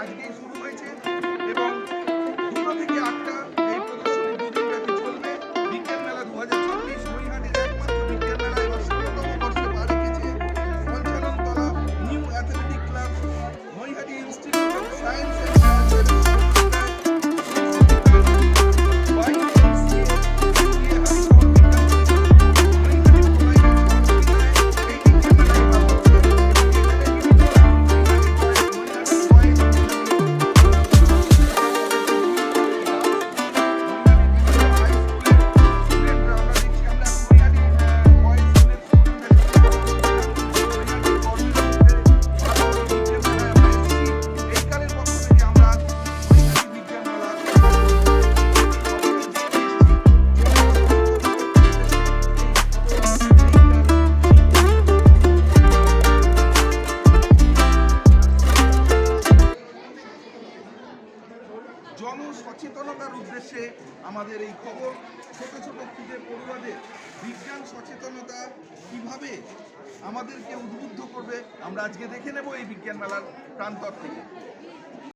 আজকেই শুরু হয়েছে এবং 2টো থেকে 8টা এই প্রদর্শনী দুদিন ব্যাপী চলবে। বিজ্ঞান মেলা 2024 নৈহাটির একমাত্র বিজ্ঞান মেলা এবার 16তম বর্ষে পা রেখেছে। সঞ্চালনতলা new athletic club, Naihati institute of science and জনসচেতনতার উদ্দেশ্যে আমাদের এই খবর। ছোট ছোট ক্ষুদে পড়ুয়াদের বিজ্ঞান সচেতনতা কিভাবে আমাদেরকে উদ্বুদ্ধ করবে আমরা আজকে দেখে নেব এই বিজ্ঞান মেলার প্রান্তর থেকে।